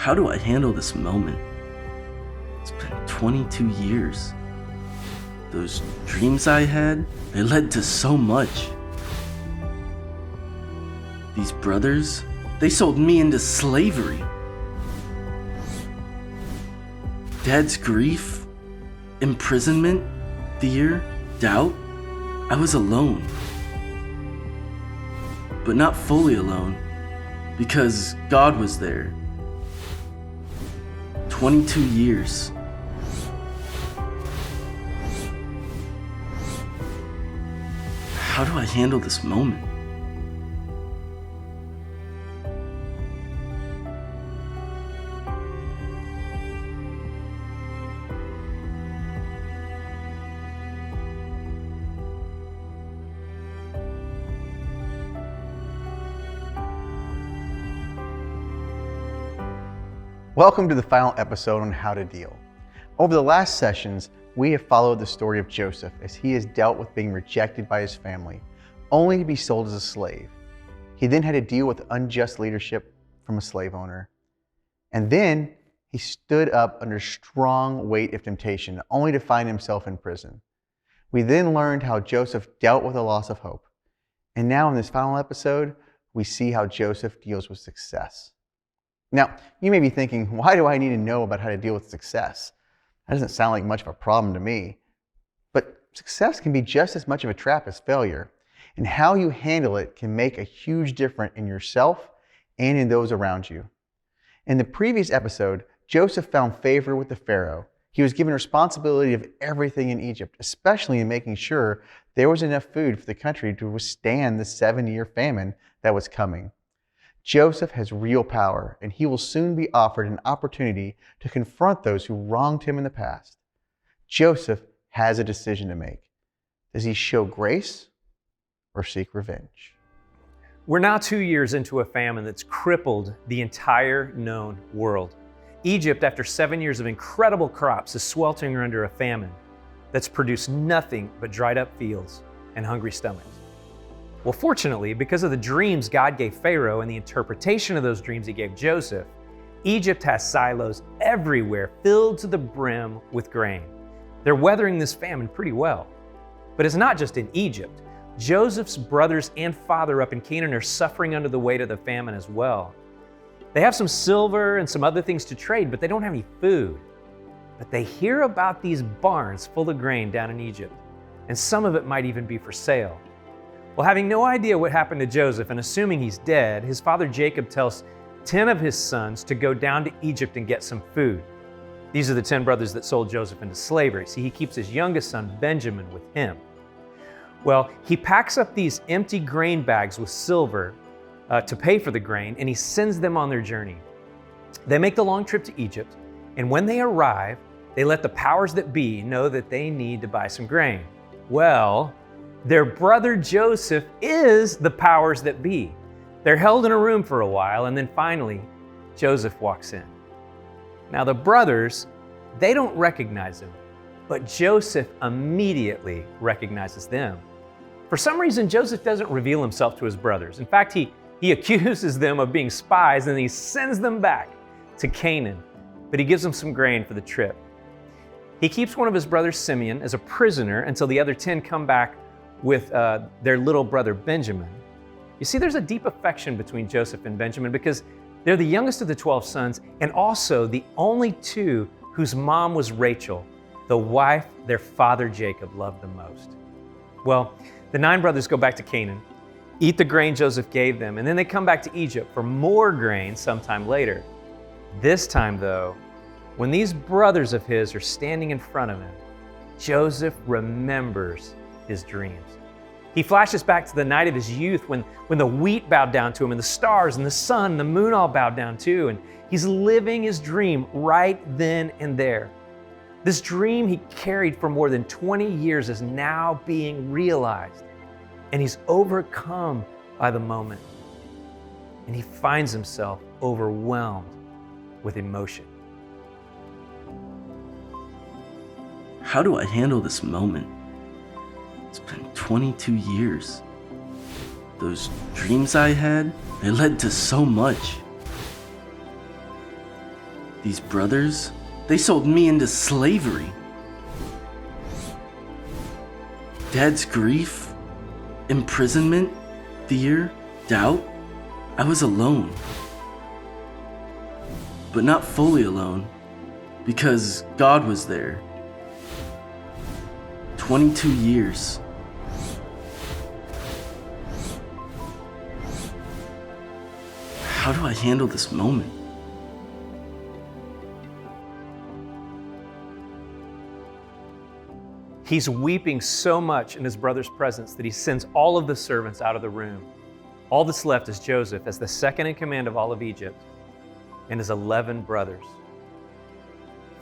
How do I handle this moment? It's been 22 years. Those dreams I had, they led to so much. These brothers, they sold me into slavery. Dad's grief, imprisonment, fear, doubt. I was alone. But not fully alone, because God was there. 22 years. How do I handle this moment? Welcome to the final episode on How to Deal. Over the last sessions, we have followed the story of Joseph as he has dealt with being rejected by his family, only to be sold as a slave. He then had to deal with unjust leadership from a slave owner. And then he stood up under strong weight of temptation, only to find himself in prison. We then learned how Joseph dealt with the loss of hope. And now in this final episode, we see how Joseph deals with success. Now, you may be thinking, why do I need to know about how to deal with success? That doesn't sound like much of a problem to me. But success can be just as much of a trap as failure, and how you handle it can make a huge difference in yourself and in those around you. In the previous episode, Joseph found favor with the Pharaoh. He was given responsibility of everything in Egypt, especially in making sure there was enough food for the country to withstand the 7-year famine that was coming. Joseph has real power, and he will soon be offered an opportunity to confront those who wronged him in the past. Joseph has a decision to make. Does he show grace or seek revenge? We're now 2 years into a famine that's crippled the entire known world. Egypt, after 7 years of incredible crops, is sweltering under a famine that's produced nothing but dried up fields and hungry stomachs. Well, fortunately, because of the dreams God gave Pharaoh and the interpretation of those dreams he gave Joseph, Egypt has silos everywhere filled to the brim with grain. They're weathering this famine pretty well. But it's not just in Egypt. Joseph's brothers and father up in Canaan are suffering under the weight of the famine as well. They have some silver and some other things to trade, but they don't have any food. But they hear about these barns full of grain down in Egypt, and some of it might even be for sale. Well, having no idea what happened to Joseph and assuming he's dead, his father Jacob tells 10 of his sons to go down to Egypt and get some food. These are the 10 brothers that sold Joseph into slavery. See, he keeps his youngest son, Benjamin, with him. Well, he packs up these empty grain bags with silver to pay for the grain, and he sends them on their journey. They make the long trip to Egypt, and when they arrive, they let the powers that be know that they need to buy some grain. Well, their brother Joseph is the powers that be. They're held in a room for a while, and then finally, Joseph walks in. Now the brothers, they don't recognize him, but Joseph immediately recognizes them. For some reason, Joseph doesn't reveal himself to his brothers. In fact, he accuses them of being spies, and he sends them back to Canaan, but he gives them some grain for the trip. He keeps one of his brothers, Simeon, as a prisoner until the other 10 come back with their little brother Benjamin. You see, there's a deep affection between Joseph and Benjamin because they're the youngest of the 12 sons and also the only 2 whose mom was Rachel, the wife their father Jacob loved the most. Well, the 9 brothers go back to Canaan, eat the grain Joseph gave them, and then they come back to Egypt for more grain sometime later. This time, though, when these brothers of his are standing in front of him, Joseph remembers his dreams. He flashes back to the night of his youth when the wheat bowed down to him and the stars and the sun and the moon all bowed down too. And he's living his dream right then and there. This dream he carried for more than 20 years is now being realized. And he's overcome by the moment. And he finds himself overwhelmed with emotion. How do I handle this moment? It's been 22 years. Those dreams I had, they led to so much. These brothers, they sold me into slavery. Dad's grief, imprisonment, fear, doubt. I was alone. But not fully alone, because God was there. 22 years. How do I handle this moment? He's weeping so much in his brother's presence that he sends all of the servants out of the room. All that's left is Joseph as the second in command of all of Egypt and his 11 brothers.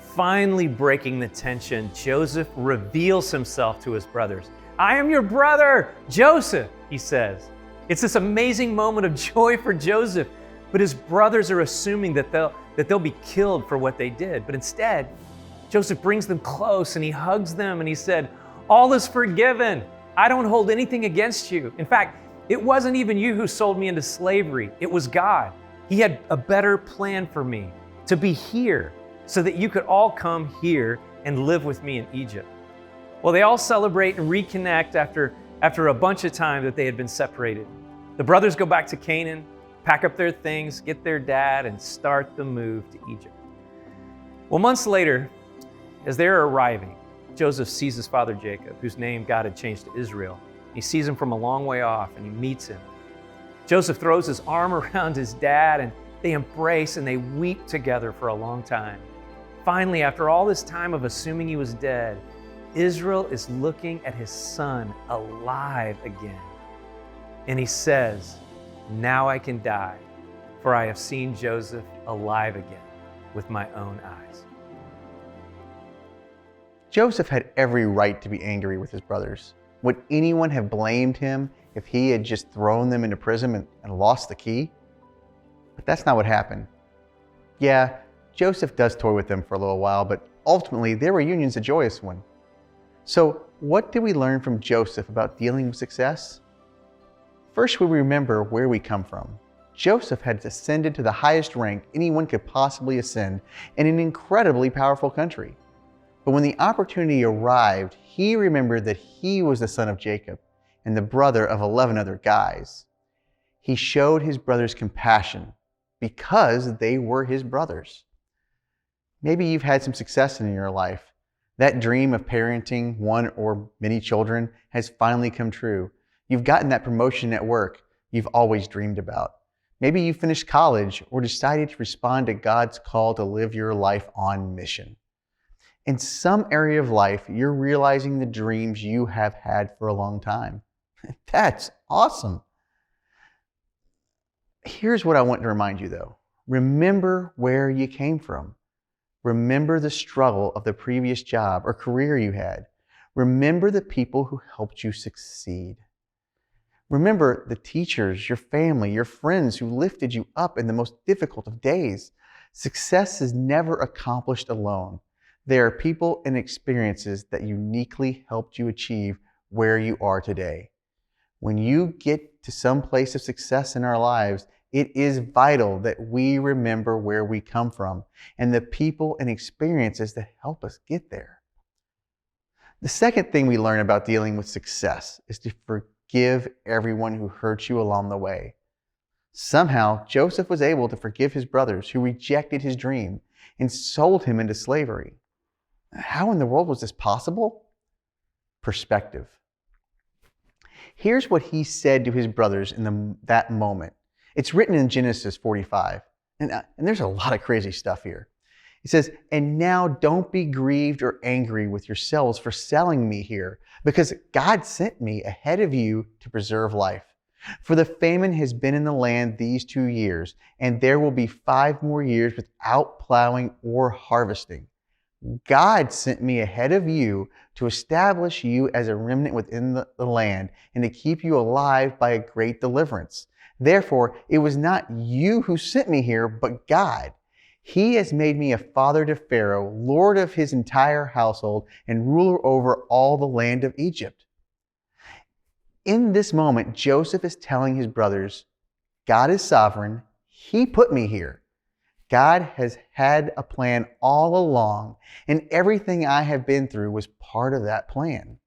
Finally breaking the tension, Joseph reveals himself to his brothers. "I am your brother, Joseph," he says. It's this amazing moment of joy for Joseph, but his brothers are assuming that they'll be killed for what they did. But instead, Joseph brings them close and he hugs them and he said, "All is forgiven. I don't hold anything against you. In fact, it wasn't even you who sold me into slavery. It was God. He had a better plan for me, to be here so that you could all come here and live with me in Egypt." Well, they all celebrate and reconnect after a bunch of time that they had been separated. The brothers go back to Canaan, pack up their things, get their dad, and start the move to Egypt. Well, months later, as they're arriving, Joseph sees his father Jacob, whose name God had changed to Israel. He sees him from a long way off and he meets him. Joseph throws his arm around his dad and they embrace and they weep together for a long time. Finally, after all this time of assuming he was dead, Israel is looking at his son alive again. And he says, "Now I can die, for I have seen Joseph alive again with my own eyes." Joseph had every right to be angry with his brothers. Would anyone have blamed him if he had just thrown them into prison and lost the key? But that's not what happened. Yeah, Joseph does toy with them for a little while, but ultimately their reunion's a joyous one. So what did we learn from Joseph about dealing with success? First, we remember where we come from. Joseph had ascended to the highest rank anyone could possibly ascend in an incredibly powerful country. But when the opportunity arrived, he remembered that he was the son of Jacob and the brother of 11 other guys. He showed his brothers compassion because they were his brothers. Maybe you've had some success in your life. That dream of parenting one or many children has finally come true. You've gotten that promotion at work you've always dreamed about. Maybe you finished college or decided to respond to God's call to live your life on mission. In some area of life, you're realizing the dreams you have had for a long time. That's awesome. Here's what I want to remind you though. Remember where you came from. Remember the struggle of the previous job or career you had. Remember the people who helped you succeed. Remember the teachers, your family, your friends who lifted you up in the most difficult of days. Success is never accomplished alone. There are people and experiences that uniquely helped you achieve where you are today. When you get to some place of success in our lives, it is vital that we remember where we come from and the people and experiences that help us get there. The second thing we learn about dealing with success is to forgive everyone who hurt you along the way. Somehow, Joseph was able to forgive his brothers who rejected his dream and sold him into slavery. How in the world was this possible? Perspective. Here's what he said to his brothers in that moment. It's written in Genesis 45. And there's a lot of crazy stuff here. He says, "And now don't be grieved or angry with yourselves for selling me here, because God sent me ahead of you to preserve life. For the famine has been in the land these 2 years, and there will be 5 more years without plowing or harvesting. God sent me ahead of you to establish you as a remnant within the land and to keep you alive by a great deliverance. Therefore, it was not you who sent me here, but God. He has made me a father to Pharaoh, lord of his entire household, and ruler over all the land of Egypt." In this moment, Joseph is telling his brothers, God is sovereign. He put me here. God has had a plan all along, and everything I have been through was part of that plan.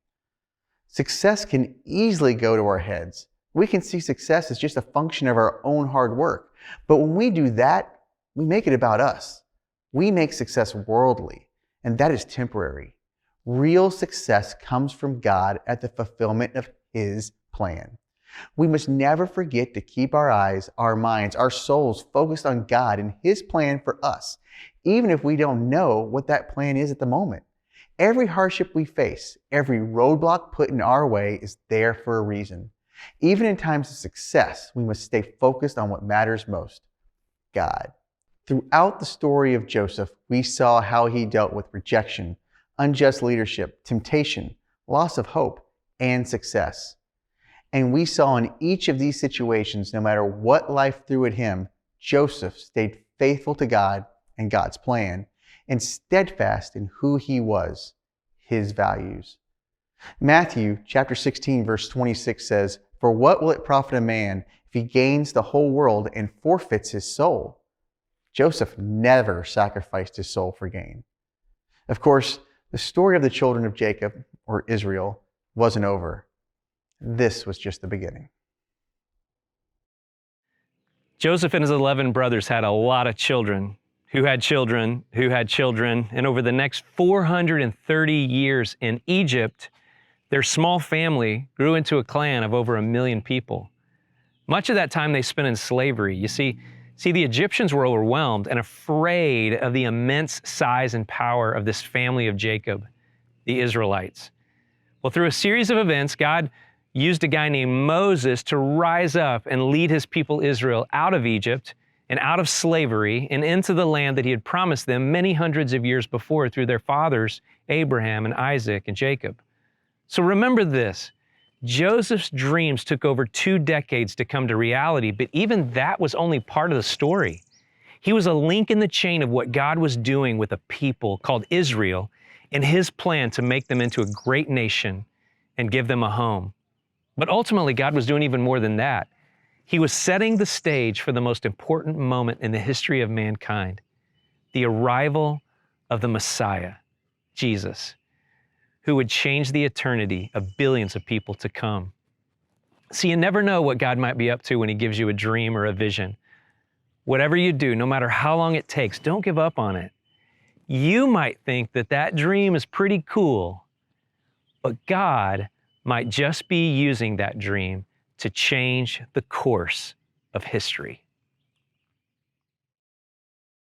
Success can easily go to our heads. We can see success as just a function of our own hard work. But when we do that, we make it about us. We make success worldly, and that is temporary. Real success comes from God at the fulfillment of His plan. We must never forget to keep our eyes, our minds, our souls focused on God and His plan for us, even if we don't know what that plan is at the moment. Every hardship we face, every roadblock put in our way is there for a reason. Even in times of success, we must stay focused on what matters most, God. Throughout the story of Joseph, we saw how he dealt with rejection, unjust leadership, temptation, loss of hope, and success. And we saw in each of these situations, no matter what life threw at him, Joseph stayed faithful to God and God's plan, and steadfast in who he was, his values. Matthew chapter 16, verse 26 says, "For what will it profit a man if he gains the whole world and forfeits his soul?" Joseph never sacrificed his soul for gain. Of course, the story of the children of Jacob, or Israel, wasn't over. This was just the beginning. Joseph and his 11 brothers had a lot of children, who had children, who had children, and over the next 430 years in Egypt, their small family grew into a clan of over 1 million people. Much of that time they spent in slavery. You see, the Egyptians were overwhelmed and afraid of the immense size and power of this family of Jacob, the Israelites. Well, through a series of events, God used a guy named Moses to rise up and lead his people Israel out of Egypt and out of slavery and into the land that he had promised them many hundreds of years before through their fathers, Abraham and Isaac and Jacob. So remember this, Joseph's dreams took over 2 decades to come to reality, but even that was only part of the story. He was a link in the chain of what God was doing with a people called Israel and his plan to make them into a great nation and give them a home. But ultimately, God was doing even more than that. He was setting the stage for the most important moment in the history of mankind, the arrival of the Messiah, Jesus, who would change the eternity of billions of people to come. See, you never know what God might be up to when He gives you a dream or a vision. Whatever you do, no matter how long it takes, don't give up on it. You might think that that dream is pretty cool, but God might just be using that dream to change the course of history.